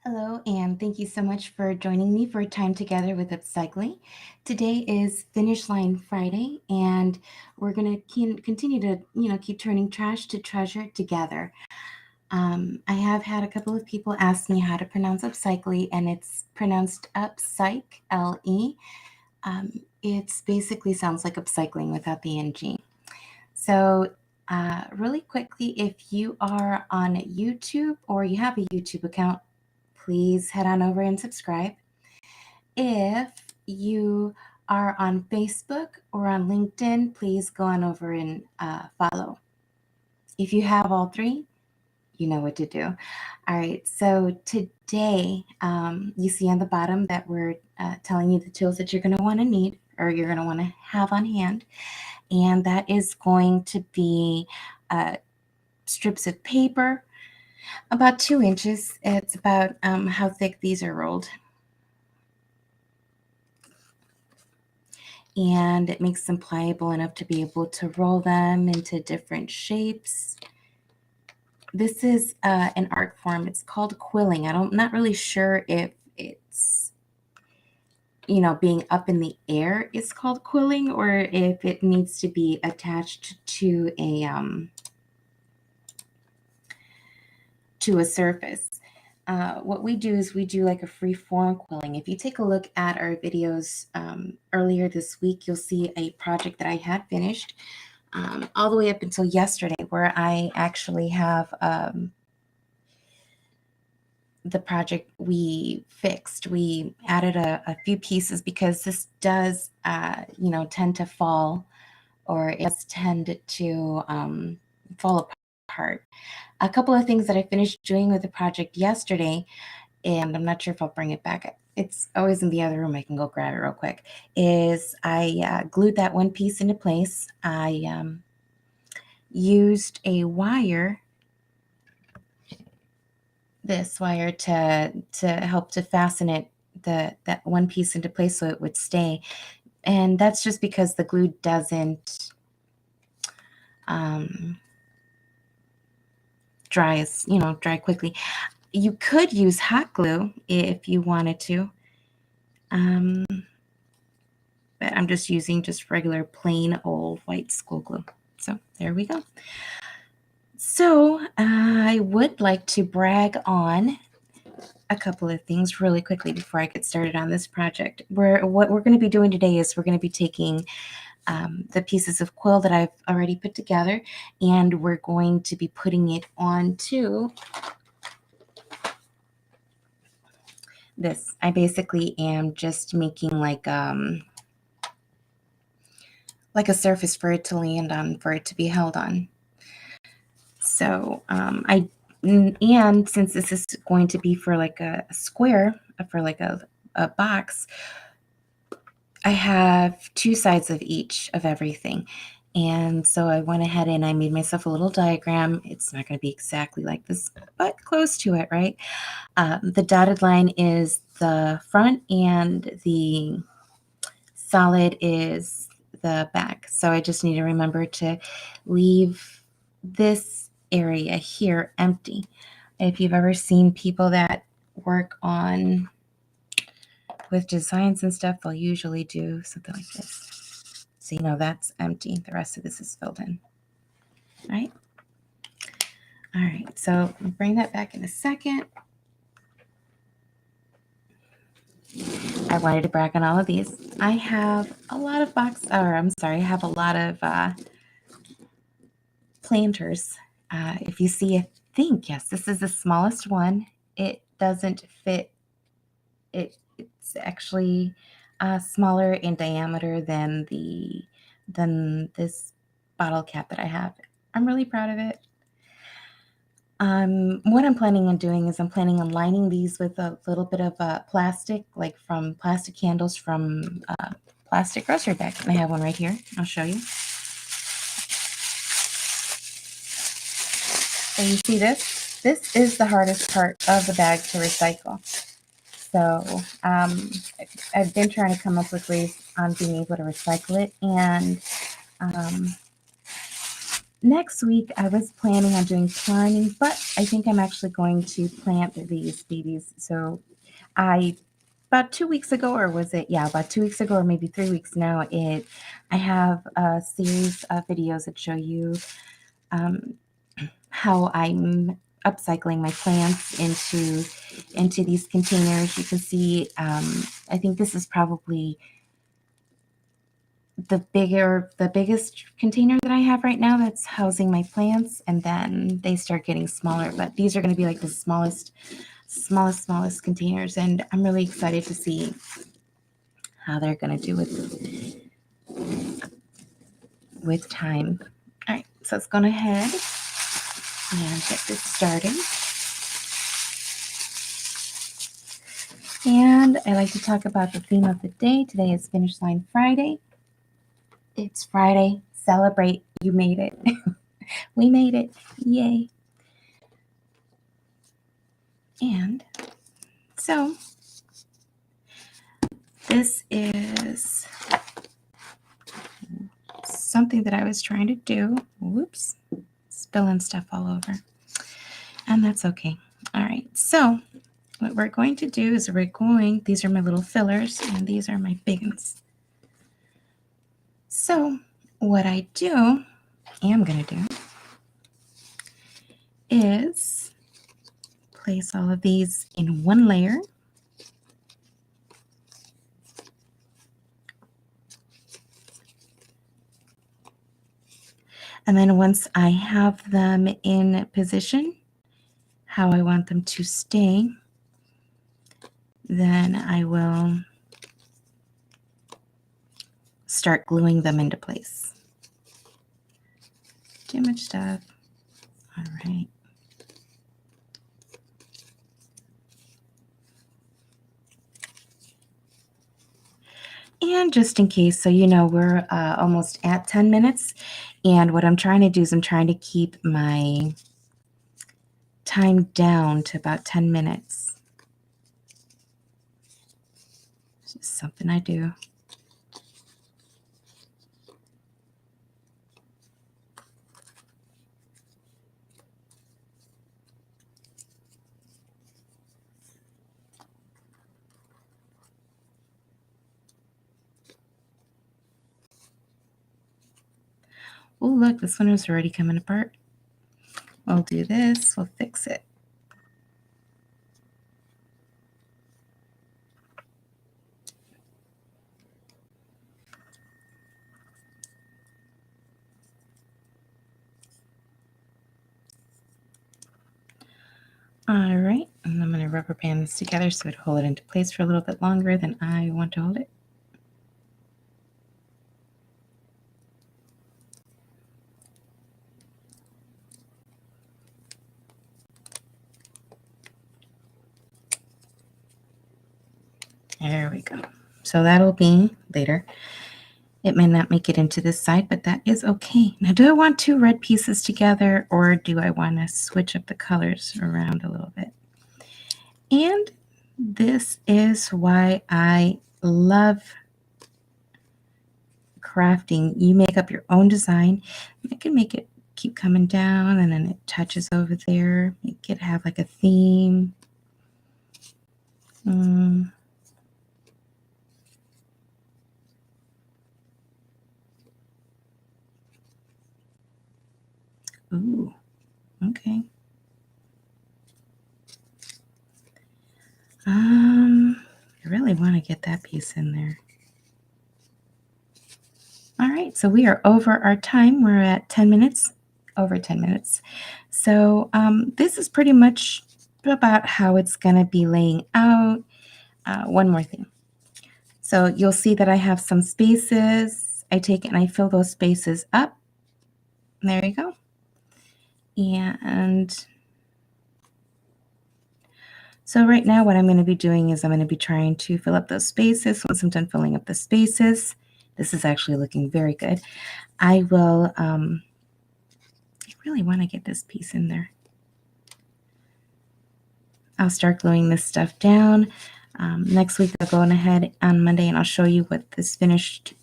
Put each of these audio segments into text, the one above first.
Hello, and thank you so much for joining me for Time Together with Upcycling. Today is Finish Line Friday, and we're going to continue to, keep turning trash to treasure together. I have had a couple of people ask me how to pronounce upcycly, and it's pronounced upcycle. It's basically sounds like upcycling without the ng. So, really quickly, if you are on YouTube or you have a YouTube account, please head on over and subscribe. If you are on Facebook or on LinkedIn, please go on over and follow. If you have all three, you know what to do. All right, so today you see on the bottom that we're telling you the tools that you're going to want to need or you're going to want to have on hand. And that is going to be strips of paper, about 2 inches. It's about how thick these are rolled. And it makes them pliable enough to be able to roll them into different shapes. This is an art form. It's called quilling. I'm not really sure if it's, being up in the air is called quilling or if it needs to be attached to a surface. What we do is we do like a free form quilling. If you take a look at our videos earlier this week, you'll see a project that I had finished all the way up until yesterday, where I actually have the project we fixed. We added a few pieces because this does, tend to fall, or it does tend to fall apart. A couple of things that I finished doing with the project yesterday, and I'm not sure if I'll bring it back. It's always in the other room. I can go grab it real quick. Is I glued that one piece into place. I used a wire, this wire, to help to fasten it, that one piece into place so it would stay. And that's just because the glue doesn't dry quickly. You could use hot glue if you wanted to. But I'm just using just regular plain old white school glue. So there we go. So I would like to brag on a couple of things really quickly before I get started on this project. What we're going to be doing today is we're going to be taking the pieces of quill that I've already put together, and we're going to be putting it onto this. I basically am just making like a surface for it to land on, for it to be held on. So and since this is going to be for like a square, for like a box, I have 2 sides of each of everything. And so I went ahead and I made myself a little diagram. It's not going to be exactly like this, but close to it, right? The dotted line is the front and the solid is the back. So I just need to remember to leave this area here empty. If you've ever seen people that work on with designs and stuff, they'll usually do something like this. So that's empty. The rest of this is filled in. Right? All right, so I'll bring that back in a second. I wanted to brag on all of these. I have a lot of I have a lot of planters. If you see, I think, yes, this is the smallest one. It doesn't fit. It's actually smaller in diameter than this bottle cap that I have. I'm really proud of it. What I'm planning on doing is I'm planning on lining these with a little bit of plastic, like from plastic candles from plastic grocery bags. And I have one right here. I'll show you. So you see this? This is the hardest part of the bag to recycle. So I've been trying to come up with ways on being able to recycle it, and next week I was planning on doing planning, but I think I'm actually going to plant these babies. So about 2 weeks ago, or was it? Yeah, about 2 weeks ago, or maybe 3 weeks now. I have a series of videos that show you how I'm upcycling my plants into these containers. You can see. I think this is probably the biggest container that I have right now that's housing my plants, and then they start getting smaller. But these are going to be like the smallest containers, and I'm really excited to see how they're going to do with time. All right, so let's go ahead and get this started. And I like to talk about the theme of the day. Today is Finish Line Friday. It's Friday. Celebrate. You made it. We made it. Yay. And so this is something that I was trying to do. Whoops. Spilling stuff all over. And that's okay. All right. So what we're going to do is these are my little fillers, and these are my big ones. So what I am going to do is place all of these in one layer. And then once I have them in position, how I want them to stay, then I will start gluing them into place. Too much stuff. All right. And just in case, so you know, we're almost at 10 minutes. And what I'm trying to do is I'm trying to keep my time down to about 10 minutes. It's just something I do. Oh, look, this one is already coming apart. We'll do this. We'll fix it. All right, and I'm going to rubber band this together so it'll hold it into place for a little bit longer than I want to hold it. There we go. So that'll be later. It may not make it into this side, but that is okay. Now, do I want two red pieces together, or do I want to switch up the colors around a little bit? And this is why I love crafting. You make up your own design. You can make it keep coming down, and then it touches over there. You could have like a theme. Ooh, okay. I really want to get that piece in there. All right, so we are over our time. We're at 10 minutes, over 10 minutes. So this is pretty much about how it's going to be laying out. One more thing. So you'll see that I have some spaces. I take it and I fill those spaces up. There you go. And so right now what I'm going to be doing is I'm going to be trying to fill up those spaces. Once I'm done filling up the spaces, this is actually looking very good. I will, I really want to get this piece in there. I'll start gluing this stuff down. Next week I'll go ahead on Monday and I'll show you what this finished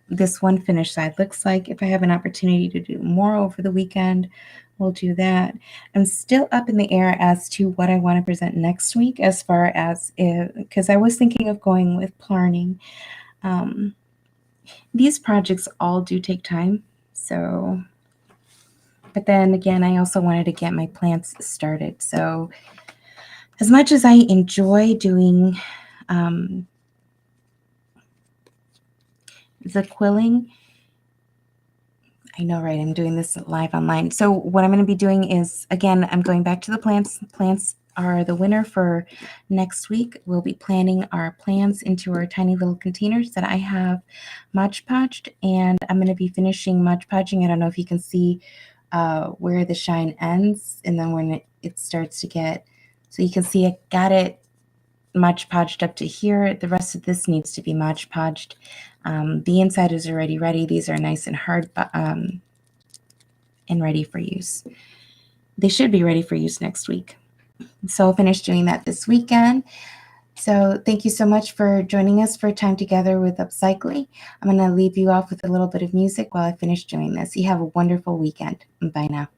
this one finished side looks like. If I have an opportunity to do more over the weekend, we'll do that. I'm still up in the air as to what I want to present next week, as far as if, because I was thinking of going with planning. Um, these projects all do take time. So, but then again, I also wanted to get my plants started. So, as much as I enjoy doing um, the quilling, I know, right? I'm doing this live online. So what I'm going to be doing is, again, I'm going back to the plants. Plants are the winner for next week. We'll be planting our plants into our tiny little containers that I have Mod Podged, and I'm going to be finishing Mod Podging. I don't know if you can see where the shine ends, and then when it starts to get, so you can see I got it Mod Podged up to here. The rest of this needs to be Mod Podged. The inside is already ready. These are nice and hard and ready for use. They should be ready for use next week. So I'll finish doing that this weekend. So thank you so much for joining us for time together with Upcycling. I'm going to leave you off with a little bit of music while I finish doing this. You have a wonderful weekend. Bye now.